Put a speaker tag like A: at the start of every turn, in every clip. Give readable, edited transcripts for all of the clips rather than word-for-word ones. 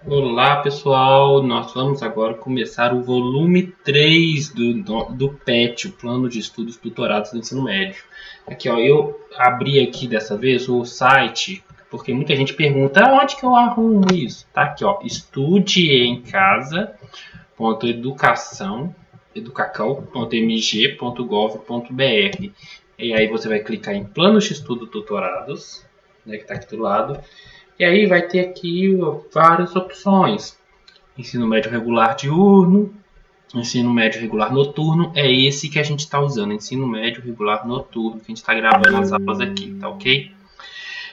A: Olá pessoal, nós vamos agora começar o volume 3 do PET, o Plano de Estudos Tutorados do Ensino Médio. Aqui ó, eu abri aqui dessa vez o site, porque muita gente pergunta onde que eu arrumo isso. Tá aqui ó, educacao.mg.gov.br. E aí você vai clicar em Planos de Estudo Tutorados, né, que está aqui do lado. E aí vai ter aqui várias opções. Ensino médio regular diurno, ensino médio regular noturno. É esse que a gente está usando, ensino médio regular noturno, que a gente está gravando as aulas aqui, tá ok?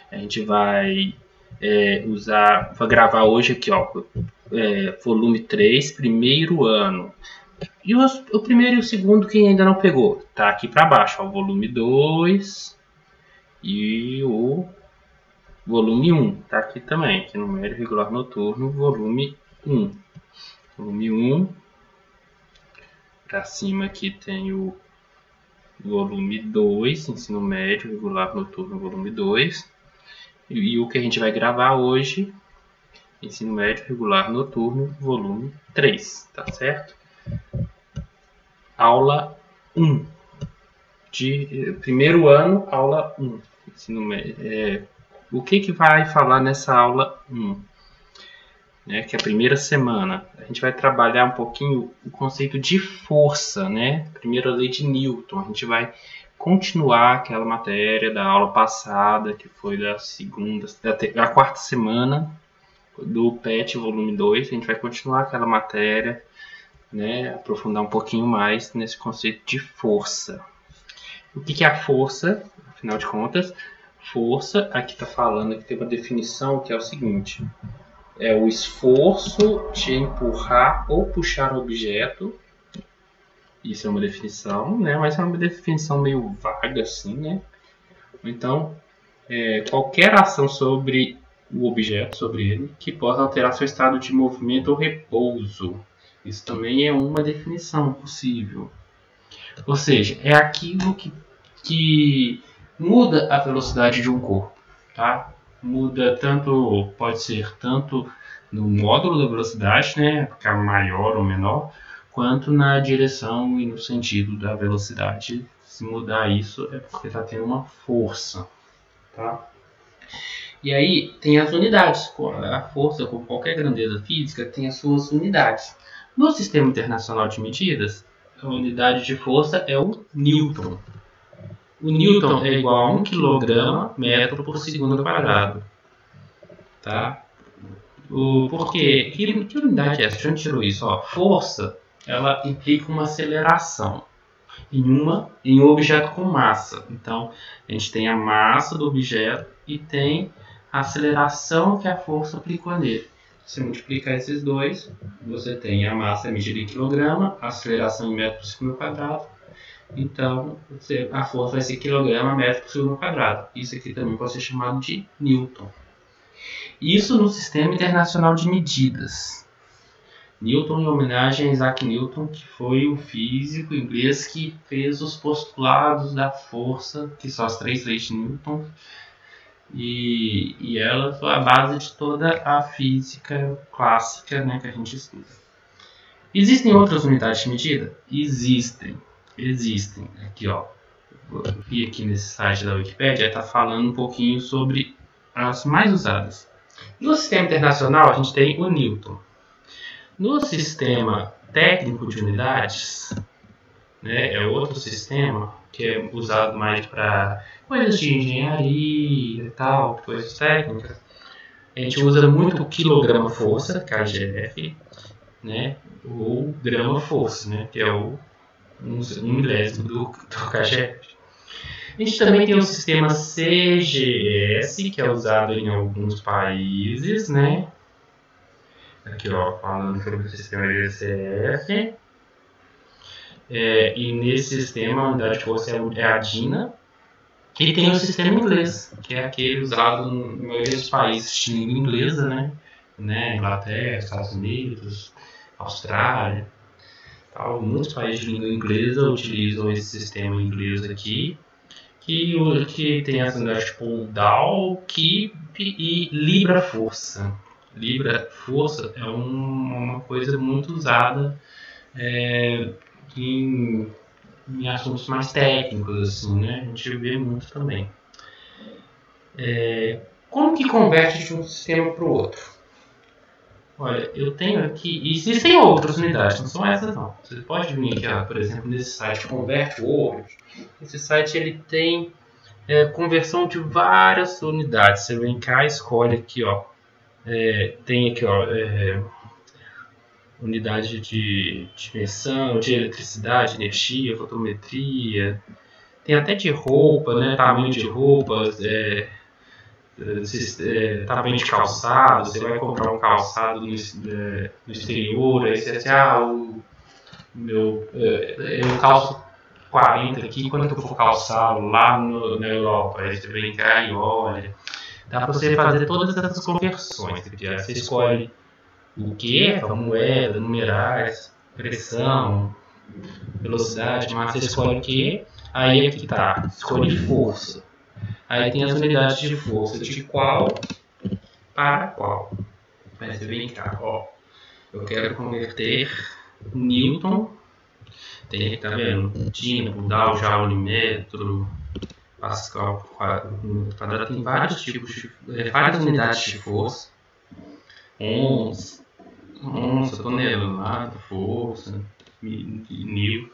A: A gente vai vai gravar hoje aqui, ó, volume 3, primeiro ano. E o primeiro e o segundo, quem ainda não pegou, tá aqui para baixo, ó, volume 2 e o volume 1, tá aqui também, aqui no médio regular noturno, volume 1. Volume 1. Para cima aqui tem o volume 2, ensino médio regular noturno, volume 2. E o que a gente vai gravar hoje, ensino médio regular noturno, volume 3, tá certo? Aula 1. De primeiro ano, aula 1. Ensino médio. O que vai falar nessa aula 1? Né, que é a primeira semana. A gente vai trabalhar um pouquinho o conceito de força, né? Primeira lei de Newton. A gente vai continuar aquela matéria da aula passada, que foi da quarta semana do PET volume 2. A gente vai continuar aquela matéria, né? Aprofundar um pouquinho mais nesse conceito de força. O que é a força? Afinal de contas, força, aqui está falando que tem uma definição que é o seguinte: é o esforço de empurrar ou puxar o objeto. Isso é uma definição, né? Mas é uma definição meio vaga assim, né? Então, qualquer ação sobre o objeto, sobre ele, que possa alterar seu estado de movimento ou repouso. Isso também é uma definição possível. Ou seja, é aquilo que muda a velocidade de um corpo, tá? Muda tanto, pode ser tanto no módulo da velocidade, né, ficar maior ou menor, quanto na direção e no sentido da velocidade. Se mudar isso é porque está tendo uma força, tá? E aí tem as unidades. A força, com qualquer grandeza física, tem as suas unidades. No Sistema Internacional de Medidas, a unidade de força é o Newton. O Newton é igual a 1 kg/metro por segundo quadrado. Tá? Por quê? Que unidade é essa? De onde tirou isso? Ó, força, ela implica uma aceleração em um objeto com massa. Então, a gente tem a massa do objeto e tem a aceleração que a força aplicou nele. Se multiplicar esses dois, você tem a massa medida em quilograma, a aceleração em metro por segundo quadrado. Então, a força vai ser kg/metro por segundo quadrado. Isso aqui também pode ser chamado de Newton. Isso no Sistema Internacional de Medidas. Newton em homenagem a Isaac Newton, que foi o físico inglês que fez os postulados da força, que são as 3 leis de Newton. E elas são a base de toda a física clássica, né, que a gente estuda. Existem outras unidades de medida? Existem. Aqui ó, eu vi aqui nesse site da Wikipédia, está falando um pouquinho sobre as mais usadas. No Sistema Internacional a gente tem o Newton. No Sistema Técnico de Unidades, né, é outro sistema que é usado mais para coisas de engenharia e tal, coisas técnicas. A gente usa muito o quilograma-força, kgf, né, ou grama-força, né, que é um milésimo do kgf. A gente também tem o sistema CGS, que é usado em alguns países, né? Aqui, ó, falando sobre o sistema GCF. E nesse sistema, a unidade de força é a DINA. E tem o sistema inglês, que é aquele usado na maioria dos países de língua inglesa, né? Inglaterra, Estados Unidos, Austrália. Tal. Muitos países de língua inglesa utilizam esse sistema inglês aqui, que tem as unidades tipo Dow, Kip e Libra-força. Libra, força, é uma coisa muito usada em assuntos mais técnicos, assim, né? A gente vê muito também. Como que converte de um sistema para o outro? Olha, eu tenho aqui, e existem outras unidades, não são essas não. Você pode vir aqui, ó, por exemplo, nesse site Convert Word. Esse site ele tem conversão de várias unidades. Você vem cá e escolhe aqui, ó. Tem aqui, ó, unidade de dimensão, de eletricidade, energia, fotometria. Tem até de roupa, né? Tamanho de roupas, tamanho de calçado. Você vai comprar um calçado no exterior, aí você diz, eu calço 40 aqui, quando eu for calçá-lo lá na Europa? Aí você vem cá e olha. Dá para você fazer todas essas conversões. Você escolhe o que? A moeda, numerais, pressão, velocidade, mas você escolhe o que? Aí aqui tá, escolhe força. Aí tem as unidades de força, de qual para qual. Aí você vem cá, ó. Eu quero converter Newton, tem, tá vendo? Dínamo, Dow, Joule, metro, Pascal, quadrado, tem vários tipos de, várias unidades de força. Onça, tonelada, força, mil.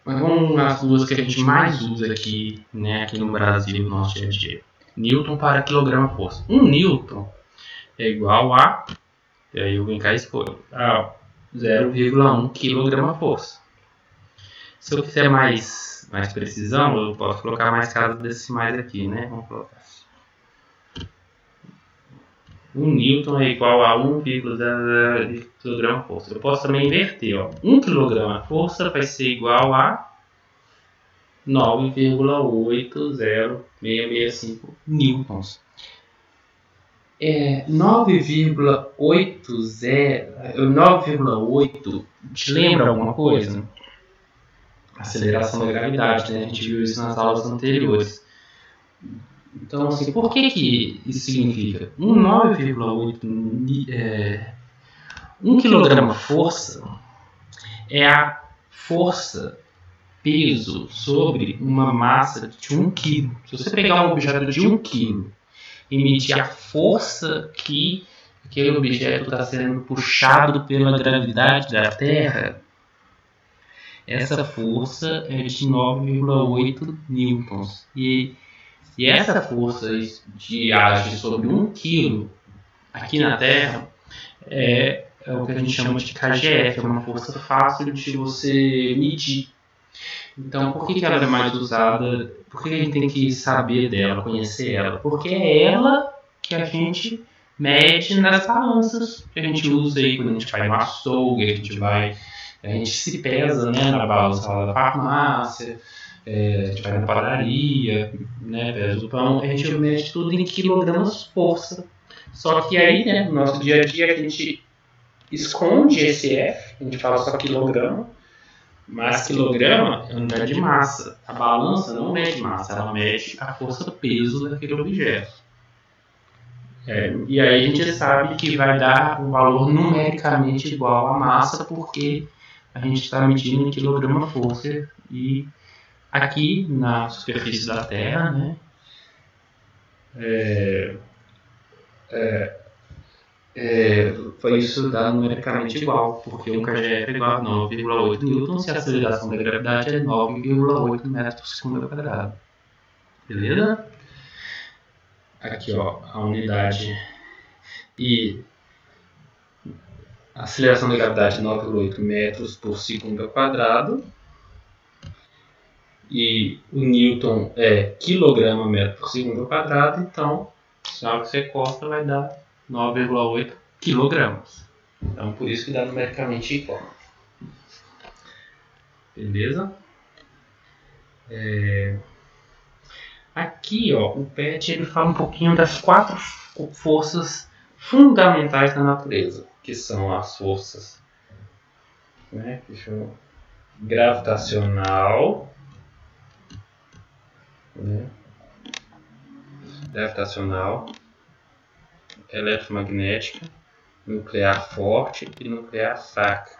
A: Mas vamos às duas que a gente mais usa aqui, né, aqui no Brasil, no nosso dia a dia. Newton para quilograma força. 1 Newton é igual a, e aí eu venho cá e escolho, a 0,1 quilograma força. Se eu quiser mais precisão, eu posso colocar mais casas decimais aqui, né? Vamos colocar. 1 Newton é igual a 1,0 kg força. Eu posso também inverter, ó. 1 kg força vai ser igual a 9,80665 newtons. 9,8 te lembra alguma coisa? Aceleração da gravidade, né? A gente viu isso nas aulas anteriores. Então, assim, por que isso significa? 1 kg força é a força, peso, sobre uma massa de 1 kg. Se você pegar um objeto de 1 kg e medir a força que aquele objeto está sendo puxado pela gravidade da Terra, essa força é de 9,8 newtons. E essa força de age sobre 1 kg aqui na Terra é o que a gente chama de KGF, é uma força fácil de você medir. Então, por que ela é mais usada? Por que a gente tem que saber dela, conhecer ela? Porque é ela que a gente mede nas balanças que a gente usa aí quando a gente vai no açougue, a gente se pesa, né, na balança lá da farmácia, a gente vai na padaria, né, pesa o pão, a gente mede tudo em quilogramas força. Só que aí, né, no nosso dia a dia, a gente esconde esse F, a gente fala só quilograma, mas quilograma é unidade de massa. A balança não mede massa, ela mede a força-peso daquele objeto. E aí a gente sabe que vai dar um valor numericamente igual à massa, porque a gente está medindo em quilograma força. E aqui na superfície da Terra, né, foi isso dado numericamente igual, porque um KGF é igual a 9,8 newtons e a aceleração da gravidade é 9,8 metros por segundo ao quadrado. Beleza? Aqui, ó, a unidade e a aceleração da gravidade é 9,8 metros por segundo ao quadrado. E o newton é quilograma metro por segundo ao quadrado, então, se algo que você corta vai dar 9,8 quilogramas. Então, por isso que dá numericamente igual. Beleza? Aqui, ó, o PET ele fala um pouquinho das 4 forças fundamentais da natureza, que são as forças, né, gravitacional, né, eletromagnética, nuclear forte e nuclear fraca.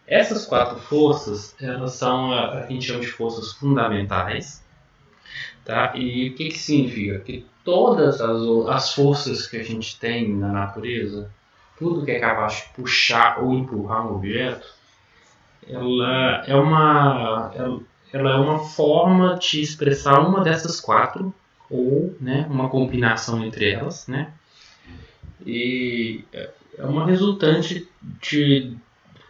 A: Essas 4 forças, elas são a gente chama de forças fundamentais, tá? E o que significa? Que todas as forças que a gente tem na natureza, tudo que é capaz de puxar ou empurrar um objeto, ela é uma forma de expressar uma dessas 4, ou, né, uma combinação entre elas, né? E é uma resultante de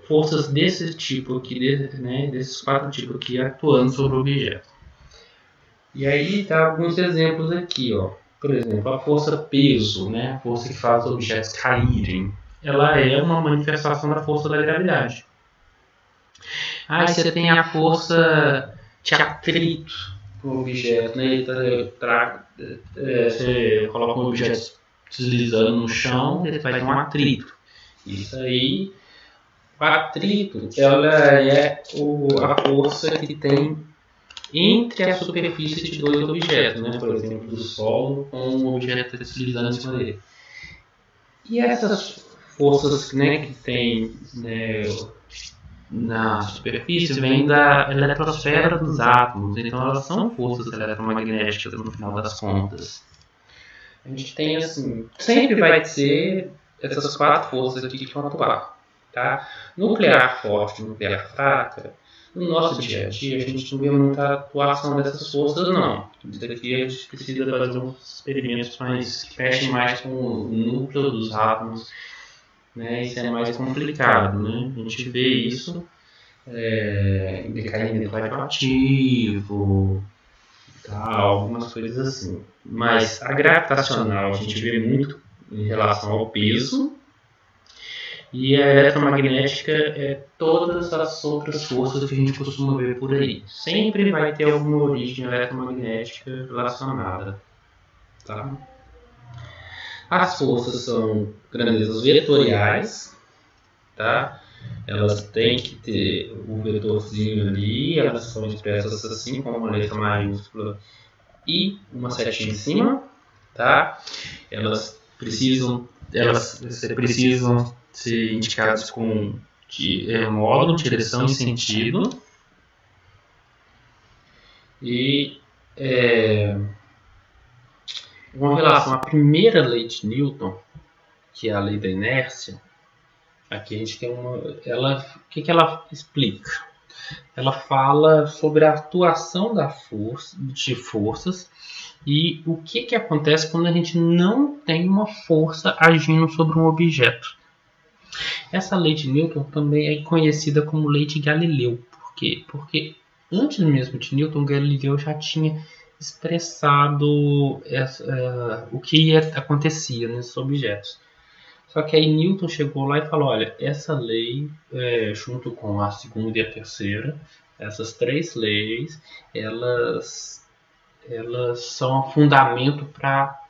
A: forças desse tipo aqui, né, desses 4 tipos aqui atuando sobre o objeto. E aí tá alguns exemplos aqui, ó. Por exemplo, a força peso, né, a força que faz os objetos caírem, ela é uma manifestação da força da gravidade. Aí você tem a força de atrito com o objeto, né? Você coloca um objeto deslizando no chão, ele vai ter um atrito. Isso aí, o atrito, ela é a força que tem entre a superfície de 2 objetos, né? Por exemplo, do solo com um objeto deslizando em cima dele. E essas forças, né, que tem, né, na superfície vêm da eletrosfera dos átomos, então elas são forças eletromagnéticas no final das contas. A gente tem assim, sempre vai ser essas 4 forças aqui que vão atuar, tá? Nuclear forte e nuclear fraca, no nosso dia a dia a gente não vê muita atuação dessas forças não. Isso aqui a gente precisa fazer uns experimentos que mexem mais com o núcleo dos átomos, né? Isso é mais complicado, né? A gente vê isso em decaimento radioativo, tal, algumas coisas assim. Mas a gravitacional a gente vê muito em relação ao peso, e a eletromagnética é todas as outras forças que a gente costuma ver por aí. Sempre vai ter alguma origem eletromagnética relacionada, tá? As forças são grandezas vetoriais, tá? Elas têm que ter o vetorzinho ali, elas são expressas assim, com uma letra maiúscula e uma setinha em cima, tá? Elas precisam ser indicadas com módulo, direção e sentido. E com relação à primeira lei de Newton, que é a lei da inércia, aqui a gente tem o que ela explica? Ela fala sobre a atuação de forças e o que acontece quando a gente não tem uma força agindo sobre um objeto. Essa lei de Newton também é conhecida como lei de Galileu. Por quê? Porque antes mesmo de Newton, Galileu já tinha expressado o que acontecia nesses objetos. Só que aí Newton chegou lá e falou, olha, essa lei, junto com a segunda e a terceira, essas 3 leis, elas são um fundamento para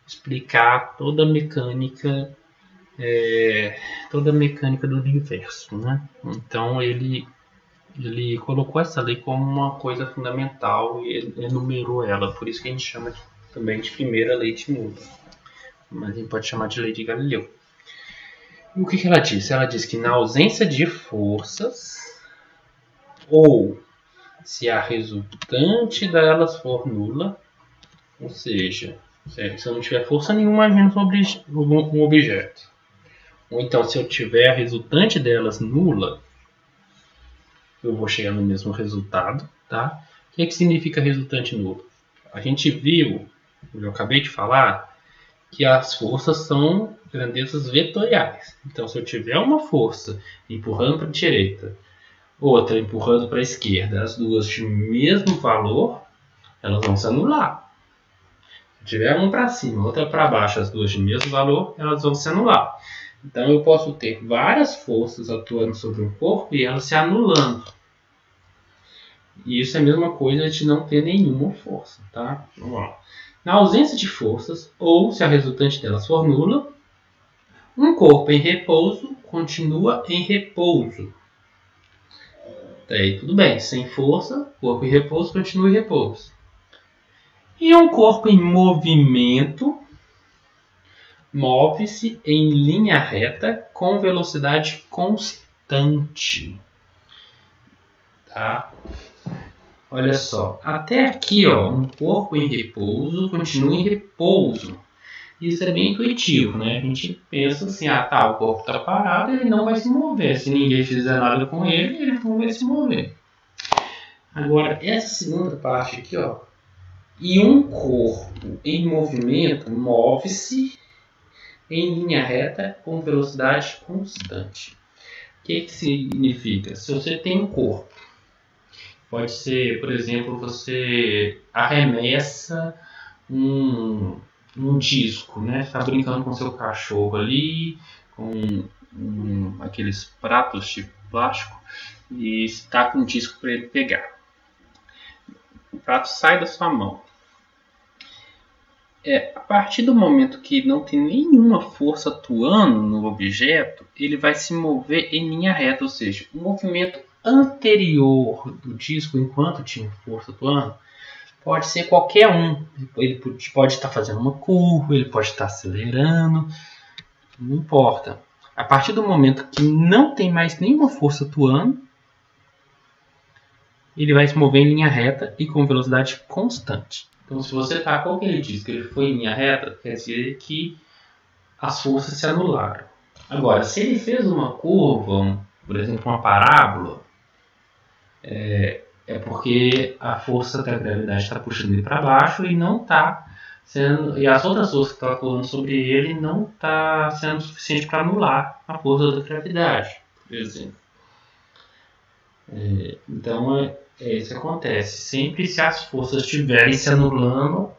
A: explicar toda a mecânica do universo, né? Então ele colocou essa lei como uma coisa fundamental e ele enumerou ela, por isso que a gente chama também de primeira lei de Newton, mas a gente pode chamar de lei de Galileu. E o que ela diz? Ela diz que na ausência de forças, ou se a resultante delas for nula, ou seja, se eu não tiver força nenhuma agindo sobre um objeto, ou então se eu tiver a resultante delas nula, eu vou chegar no mesmo resultado, tá? O que significa resultante nula? A gente viu, eu acabei de falar, que as forças são grandezas vetoriais. Então, se eu tiver uma força empurrando para a direita, outra empurrando para a esquerda, as duas de mesmo valor, elas vão se anular. Se tiver uma para cima, outra para baixo, as duas de mesmo valor, elas vão se anular. Então, eu posso ter várias forças atuando sobre um corpo e elas se anulando. E isso é a mesma coisa de não ter nenhuma força, tá? Vamos lá. Na ausência de forças, ou se a resultante delas for nula, um corpo em repouso continua em repouso. Daí tudo bem, sem força, corpo em repouso continua em repouso. E um corpo em movimento move-se em linha reta com velocidade constante. Tá? Olha só, até aqui, ó, um corpo em repouso continua em repouso. Isso é bem intuitivo, né? A gente pensa assim, ah tá, o corpo está parado, ele não vai se mover. Se ninguém fizer nada com ele, ele não vai se mover. Agora, essa segunda parte aqui, ó, e um corpo em movimento move-se em linha reta com velocidade constante. O que significa? Se você tem um corpo, pode ser, por exemplo, você arremessa um disco, né? Está brincando com seu cachorro ali, com aqueles pratos de plástico, e está com um disco para ele pegar. O prato sai da sua mão. A partir do momento que não tem nenhuma força atuando no objeto, ele vai se mover em linha reta, ou seja, o movimento anterior do disco, enquanto tinha força atuando, pode ser qualquer um. Ele pode estar fazendo uma curva, ele pode estar acelerando, não importa. A partir do momento que não tem mais nenhuma força atuando, ele vai se mover em linha reta e com velocidade constante. Então, se você está com aquele disco, ele foi em linha reta, quer dizer que as forças se anularam. Agora, se ele fez uma curva, por exemplo, uma parábola, é porque a força da gravidade está puxando ele para baixo e não está sendo, e as outras forças que estão atuando sobre ele não está sendo suficiente para anular a força da gravidade, por exemplo. Então é isso que acontece. Sempre se as forças estiverem se anulando,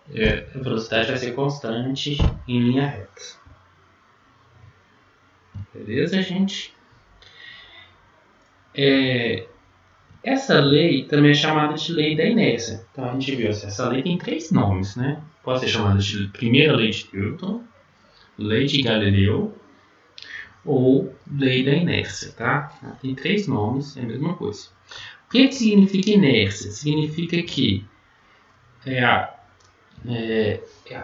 A: a velocidade vai ser constante em linha reta. Beleza, gente? Essa lei também é chamada de lei da inércia. Então a gente viu assim, essa lei tem 3 nomes, né? Pode ser chamada de primeira lei de Newton, lei de Galileu ou lei da inércia, tá? Tem 3 nomes, é a mesma coisa. O que significa inércia? Significa que é a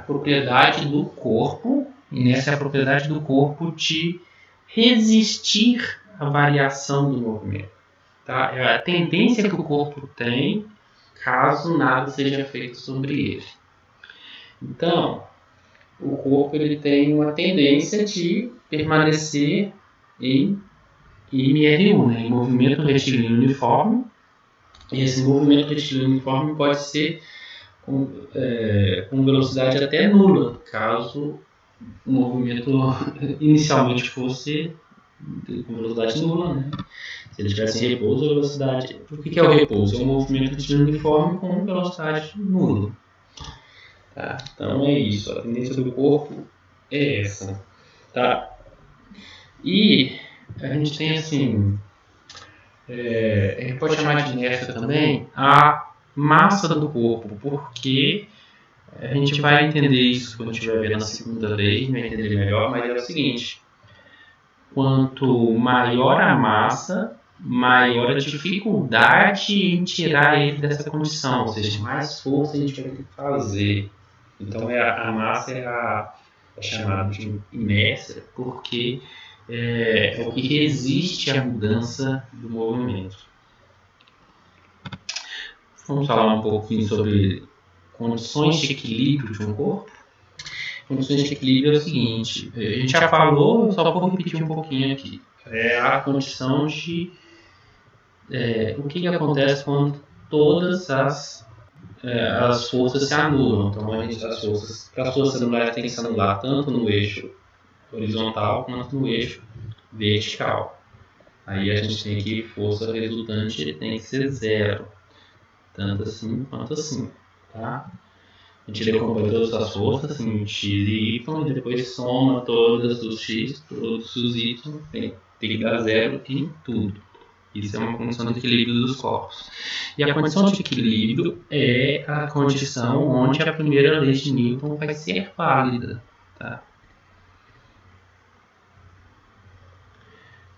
A: propriedade do corpo, inércia é a propriedade do corpo de resistir à variação do movimento. Tá? É a tendência que o corpo tem caso nada seja feito sobre ele. Então, o corpo ele tem uma tendência de permanecer em MRU, né? Em movimento retilíneo uniforme. E esse movimento retilíneo uniforme pode ser com velocidade até nula, caso o movimento inicialmente fosse com velocidade nula, né? Se ele estivesse em repouso, a velocidade... O que é o repouso? É um movimento retilíneo uniforme com velocidade nula. Tá? Então é isso, a tendência do corpo é essa. Tá? E a gente tem assim... a gente pode chamar de inércia também a massa do corpo, porque a gente vai entender isso quando estiver vendo a segunda lei, vai entender melhor, mas é o seguinte: quanto maior a massa, maior a dificuldade em tirar ele dessa condição, ou seja, mais força a gente vai ter que fazer. Então a massa é chamada de inércia porque é o que resiste à mudança do movimento. Vamos falar um pouquinho sobre condições de equilíbrio de um corpo. Condições de equilíbrio é o seguinte: a gente já falou, só vou repetir um pouquinho aqui. É a condição de o que acontece quando todas as forças se anulam. Então, para as forças se anularem, tem que se anular tanto no eixo horizontal quanto no eixo vertical. Aí a gente tem aqui força resultante tem que ser 0, tanto assim quanto assim, tá? A gente decompõe todas as forças em x e y e depois soma todas os x, todos os y, tem que dar 0 em tudo. Isso é uma condição de equilíbrio dos corpos. E a condição de equilíbrio é a condição onde a primeira lei de Newton vai ser válida, tá?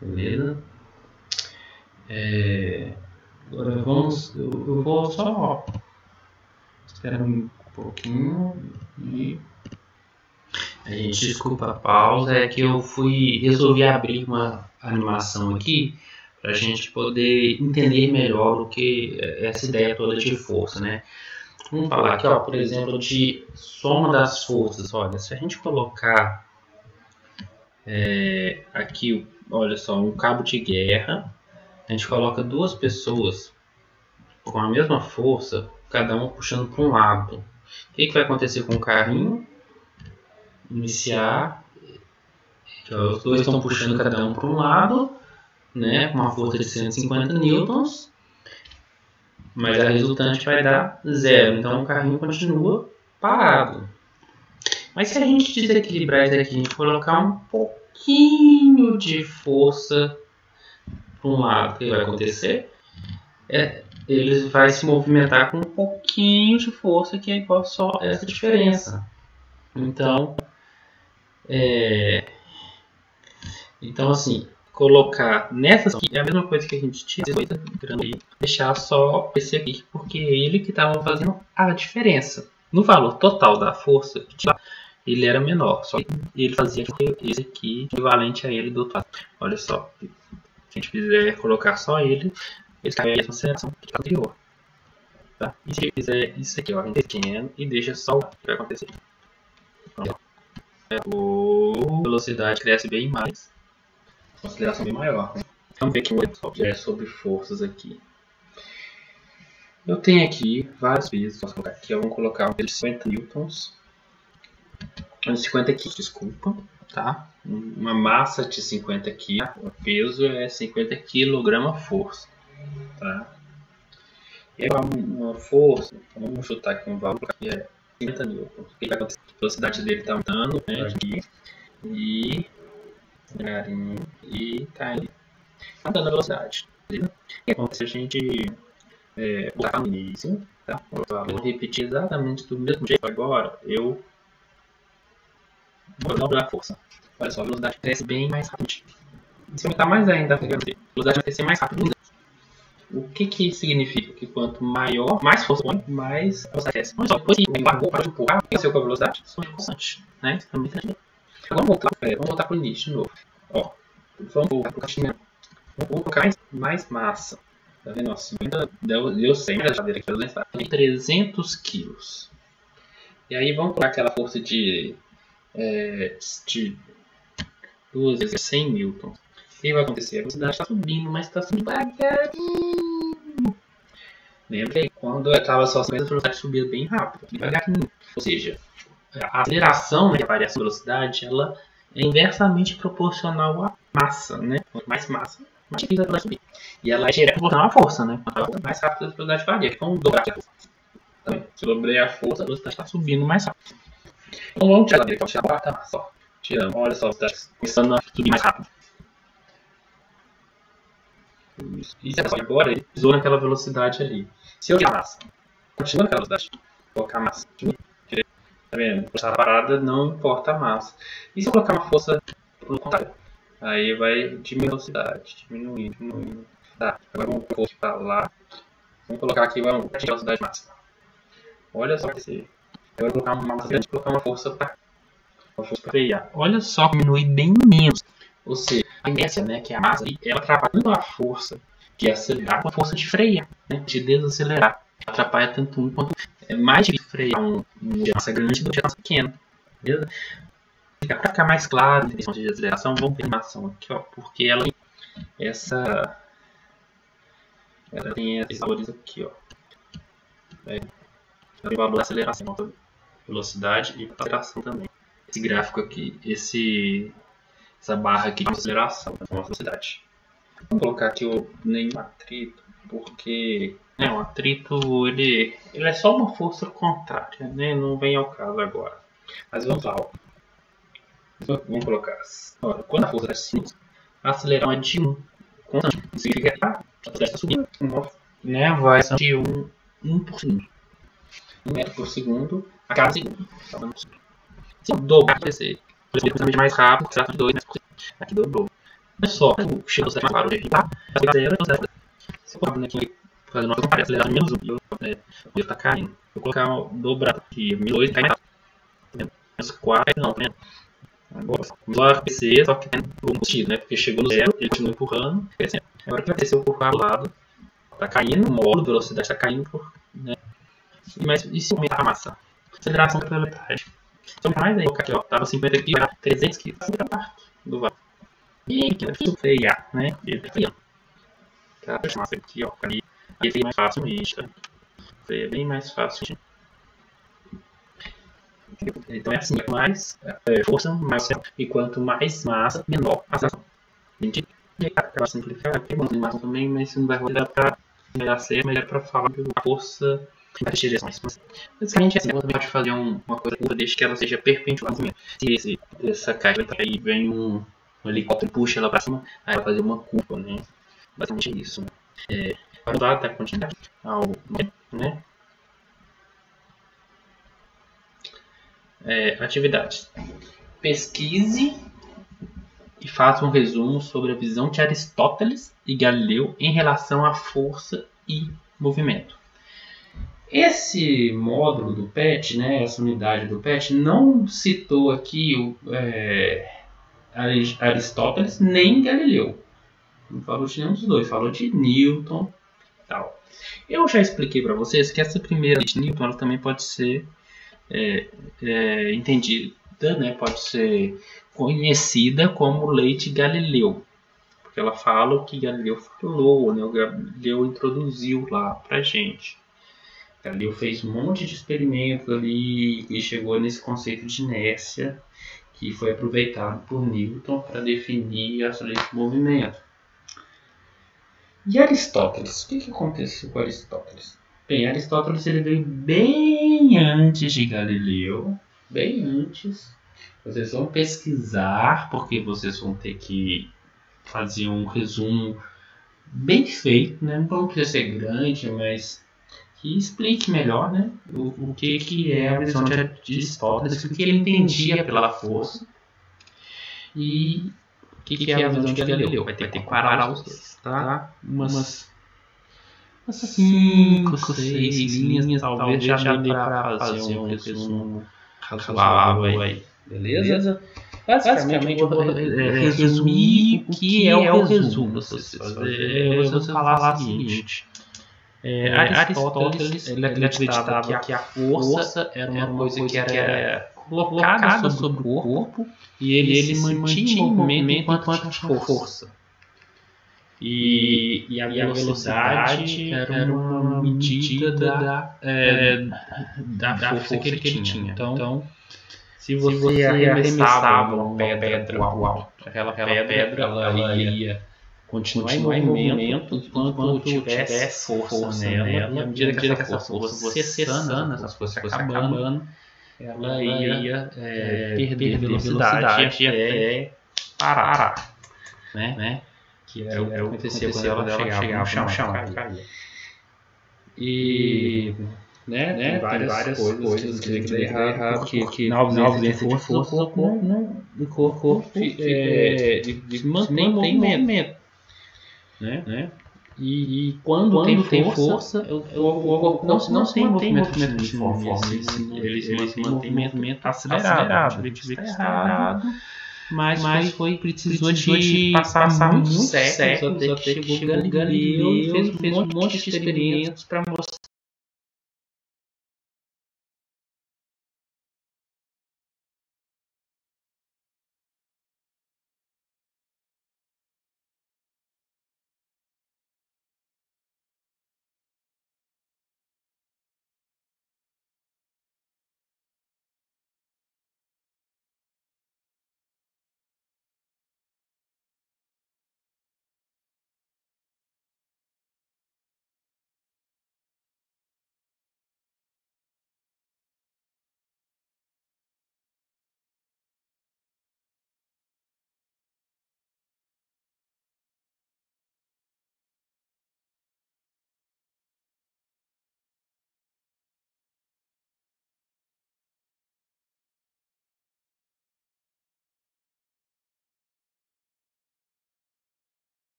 A: Beleza? Agora eu vou só esperar um pouquinho e
B: A gente desculpa a pausa, é que eu resolvi abrir uma animação aqui para a gente poder entender melhor o que essa ideia toda de força, né? Vamos falar aqui, ó, por exemplo, de soma das forças. Olha, se a gente colocar aqui, olha só, um cabo de guerra, a gente coloca duas pessoas com a mesma força, cada uma puxando para um lado. O que vai acontecer com o carrinho? Iniciar, os dois estão puxando cada um para um lado, né, com uma força de 150 newtons, mas a resultante vai dar 0, então o carrinho continua parado. Mas se a gente desequilibrar isso aqui, a gente colocar um pouquinho de força para um lado, o que vai acontecer? Ele vai se movimentar com um pouquinho de força, que é igual só essa diferença. Então assim, colocar nessas aqui é a mesma coisa que a gente tinha deixar só esse aqui, porque é ele que estava fazendo a diferença. No valor total da força, ele era menor, só que ele fazia esse aqui equivalente a ele do outro lado. Olha só, se a gente fizer colocar só ele cai a mesma aceleração que a anterior. Tá? E se fizer isso aqui, ó, pequeno, e deixa só o que vai acontecer. Então, a velocidade cresce bem mais, a aceleração bem maior. Né? Vamos ver aqui um sobre forças aqui. Eu tenho aqui vários pesos, posso colocar aqui, vamos colocar um peso de 50 newtons, 50 quilos, desculpa, tá? Uma massa de 50 quilos, o peso é 50 kg força, tá? E aí uma força, vamos chutar aqui um valor que é 50 newtons. O que vai acontecer? A velocidade dele está aumentando, né? Aqui, e caindo. Aumentando a velocidade. Beleza? E acontece a gente botar no início, tá? Vou repetir exatamente do mesmo jeito agora. Eu vou dobrar a força. Olha só, a velocidade cresce bem mais rápido. E se aumentar mais ainda, a velocidade vai crescer mais rápido ainda. O que significa? Que quanto maior, mais força põe, mais a velocidade cresce. Mas só depois que o largou para empurrar, o que aconteceu com a velocidade? Isso é constante, né? Agora vamos voltar para o início de novo. Ó, vamos voltar para o caixinha. Vamos colocar mais massa. Tá vendo? Ó, 50 deu 100, a jadeira aqui tem 300 quilos. E aí vamos colocar aquela força de 2 vezes 100 newtons. O que vai acontecer? A velocidade está subindo, mas está subindo devagarinho. Lembra que quando eu estava só 50, a velocidade subia bem rápido, devagarinho. Ou seja, a aceleração, né, a variação de velocidade, ela é inversamente proporcional à massa, né? Quanto mais massa, mais rápido ela vai subir. E ela é direto proporcional à força, né? Quanto mais rápido a velocidade varia. Então, dobrar a força. Também. Se eu dobrei a força, a velocidade está subindo mais rápido. Então, vamos tirar dele, vamos tirar a quarta massa. Ó. Tirando, olha só, está começando a subir mais rápido. E agora ele pisou naquela velocidade ali. Se eu tirar a massa, continua naquela velocidade, colocar a massa, tá vendo? Força parada não importa a massa. E se eu colocar uma força no contrário? Aí vai diminuir a velocidade, diminuindo. Tá, agora vamos colocar para lá. Vamos colocar aqui, vamos atingir a velocidade máxima. Olha só que agora colocar uma massa grande e colocar uma força para frear. Olha só, diminui bem menos. Ou seja, a inércia, né, que é a massa, ela atrapalha tanto a força de acelerar quanto a força de frear, né, de desacelerar. Atrapalha tanto um quanto mais de frear de massa grande do que a massa pequena. Beleza? Para ficar mais claro em questão de aceleração, vamos ter a animação aqui, ó, porque ela tem esses valores aqui, ó. Ela tem o valor da aceleração, velocidade e aceleração também. Esse gráfico aqui, essa barra aqui de aceleração, uma velocidade. Vamos colocar aqui nenhum atrito, porque o atrito ele é só uma força contrária, né? Não vem ao caso agora. Mas vamos lá, ó. Vamos colocar. Olha, quando a força é assim, a aceleração é de 1. Constante. Significa que a velocidade está subindo, né? Vai ser de 1 por segundo. 1 metro por segundo a cada segundo. Se eu dobrar, vai ser mais rápido, será de 2 metros por segundo. Aqui dobrou. Olha só, o chego você parou de evitar, a 0 é 0. Se eu colocar aqui, fazendo uma comparação, acelerar menos 1, e está caindo. Vou colocar dobrado aqui, 1.008 cai mais rápido.
A: Menos 4, não, né? Agora começou a crescer, só que tem um combustível, né? Porque chegou no zero, ele continua empurrando, crescendo. Agora que vai descer por qual lado, tá caindo, o módulo de velocidade tá caindo, né? Mas e se aumentar a massa? Aceleração pela metade. Só mais aí, aqui, ó, tava 50 kg, 300 kg, tá parte do vácuo. E aqui, vai frear, né? Ele tá freando. Tá, a massa aqui, ó, ali é mais fácil, isso, freia bem mais fácil. Então é assim, mais força, mais e quanto mais massa, menor a aceleração. A gente acaba simplificando aqui, bom, massa também, mas não vai rodar para ser melhor para falar de força em várias direções. Basicamente, assim, você pode fazer uma coisa curva desde que ela seja perpendicular ao movimento. Se essa caixa aí vem um helicóptero e puxa ela para cima, aí vai fazer uma curva, né? Basicamente é isso. Vai mudar até a quantidade ao né? Atividades. Pesquise e faça um resumo sobre a visão de Aristóteles e Galileu em relação à força e movimento. Esse módulo do PET, né, essa unidade do PET, não citou aqui Aristóteles nem Galileu. Não falou de nenhum dos dois, falou de Newton e tal. Eu já expliquei para vocês que essa primeira lei de Newton ela também pode ser entendida, né, pode ser conhecida como lei de Galileu, porque ela fala o que Galileu falou, né, o Galileu introduziu lá pra gente. Galileu fez um monte de experimentos ali e chegou nesse conceito de inércia que foi aproveitado por Newton para definir as leis do movimento. E Aristóteles? O que aconteceu com Aristóteles? Bem, Aristóteles ele veio bem antes de Galileu, bem antes. Vocês vão pesquisar, porque vocês vão ter que fazer um resumo bem feito, né? Não precisa ser grande, mas que explique melhor, né? O que é a visão de Aristóteles, o que ele entendia pela força e o que é a visão de Galileu. Vai ter que comparar os dois, tá? Umas 5, 6 linhas, talvez já dê para fazer um resumo razoável aí, beleza? Basicamente, eu vou resumir o que é o resumo. Eu vou falar o seguinte. Aristóteles ele acreditava que a força era uma coisa que era colocada sobre o corpo e ele se mantinha em movimento enquanto tinha força. E a velocidade era uma medida da força que ele tinha. Então, se você arremessava uma pedra para o alto, aquela pedra ela ia continuar em movimento enquanto tivesse força nela. E à medida que essa força fosse cessando, essa força fosse acabando, ela ia perder velocidade até parar, né? Que era o que acontecia quando ela chegava no chão, caía. E tem várias coisas que dá errado, porque na ausência de força o corpo se mantém em movimento. Né? E quando tem força, o corpo não tem movimento uniforme, ele se mantém em movimento acelerado. A gente vê que está errado, mas precisou de passar muitos séculos até que chegou Galileu e fez um monte de experimentos para mostrar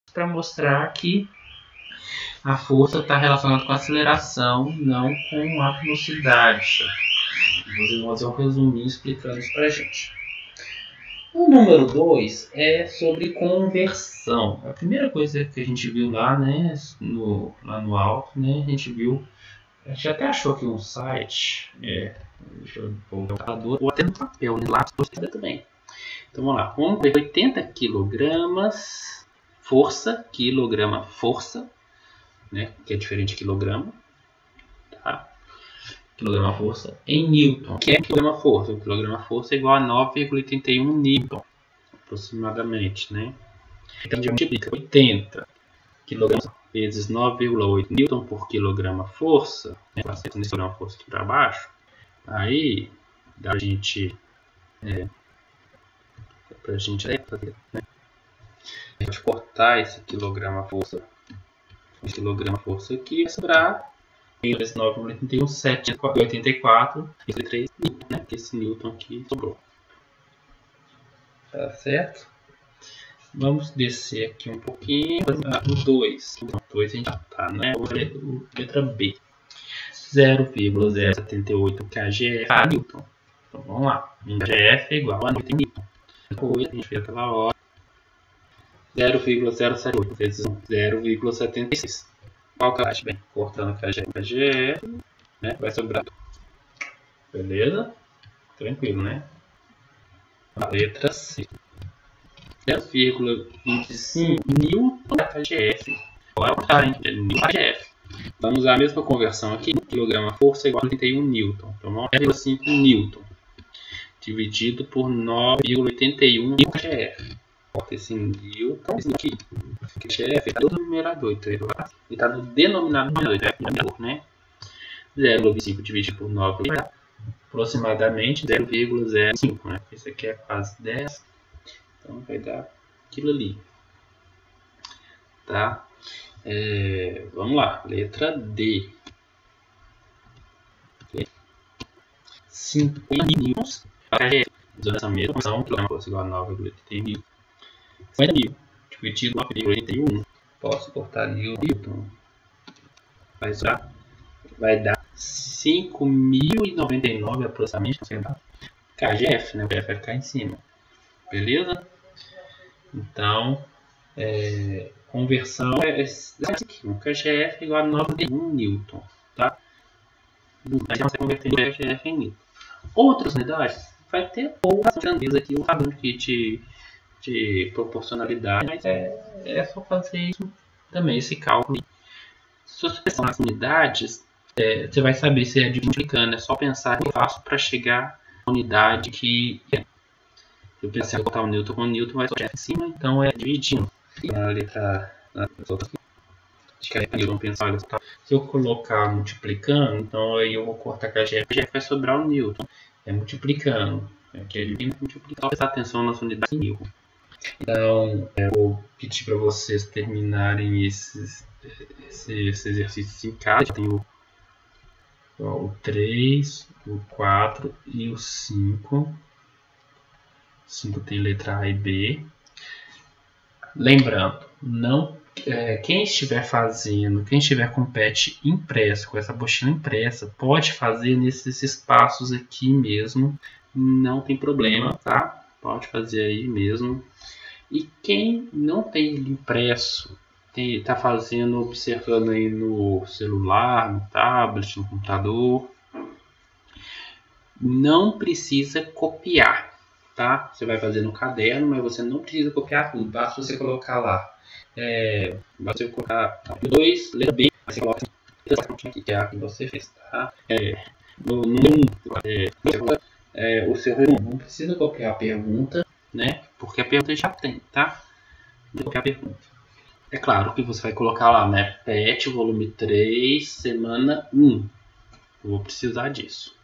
B: para mostrar que a força está relacionada com a aceleração, não com a velocidade. Vocês vão fazer um resuminho explicando isso para a gente. O número 2 é sobre conversão. A primeira coisa que a gente viu lá, né, lá no alto, né, a gente até achou aqui um site, deixa eu pôr o calculador, ou até no papel, né, lá também. Então vamos lá, vamos ver 80 kg força, né, que é diferente de quilograma, tá? Quilograma força em Newton, que é quilograma força. O quilograma força é igual a 9,81 Newton, aproximadamente, né? Então a gente multiplica 80 kg vezes 9,8 Newton por quilograma força, né? Nesse quilograma força aqui para baixo, aí dá a gente cortar esse quilograma força aqui, vai sobrar 9,81, 784, e 3 Newton, né? Porque esse Newton aqui sobrou. Tá certo? Vamos descer aqui um pouquinho. O 2. Então, 2 a gente já tá, né? Letra B. 0,078 kgf a Newton. Então vamos lá. kgf é igual a 90 Newton. 8 a gente fez aquela hora. 0,078 vezes 0,76. Qual que eu acho? Bem, cortando a KGF, né? Vai sobrar. Beleza? Tranquilo, né? A letra C. 0,25 Newton KGF. Agora cortar, hein? Newton KGF. Vamos usar a mesma conversão aqui. Quilograma força é igual a 31 Newton. Então, 9,5 Newton dividido por 9,81 KGF. Corta esse Newton aqui. KGF está no numerador, então ele está no denominador, né? 0,25 dividido por 9 vai dar aproximadamente 0,05, né? Esse aqui é quase 10, então vai dar aquilo ali, tá? Vamos lá, letra D. 50 newtons, usando essa mesma função, que é igual a 9,81. 50 mil dividido por 9,81, posso cortar Newton, vai dar 5.099 aproximadamente, KGF, né? O KGF vai ficar em cima, beleza? Então, conversão é aqui, o KGF é igual a 9,1 Newton, tá? Mas você converter o KGF em Newton. Outras unidades vai ter poucas grandeza aqui, o padrão de proporcionalidade, mas é só fazer isso também, esse cálculo. Se você pensar nas unidades, você vai saber se é multiplicando, é só pensar que eu faço para chegar à unidade que é. Eu pensei em botar o Newton com o Newton, vai sobrar em cima, então é dividindo. Na letra acho que é Newton, pensar, olha, se eu colocar multiplicando, então aí eu vou cortar com a GF vai sobrar o Newton. É multiplicando. Aqui é multiplicando. Só prestar atenção nas unidades em Newton. Então, eu vou pedir para vocês terminarem esse exercício em casa. Já tem o 3, o 4 e o 5. O 5 tem letra A e B. Lembrando, quem estiver com o PET impresso, com essa apostila impressa, pode fazer nesses espaços aqui mesmo. Não tem problema, tá? Pode fazer aí mesmo. E quem não tem impresso, está fazendo, observando aí no celular, no tablet, no computador, não precisa copiar, tá? Você vai fazer no caderno, mas você não precisa copiar tudo. Basta você colocar lá, basta você colocar 2, letra B, você coloca aqui, que é a que você fez, tá? No número 1, o seu resumo. Não precisa copiar a pergunta, né? Porque a pergunta já tem, tá? Não copiar a pergunta. É claro que você vai colocar lá, né? PET, volume 3, semana 1. Eu vou precisar disso.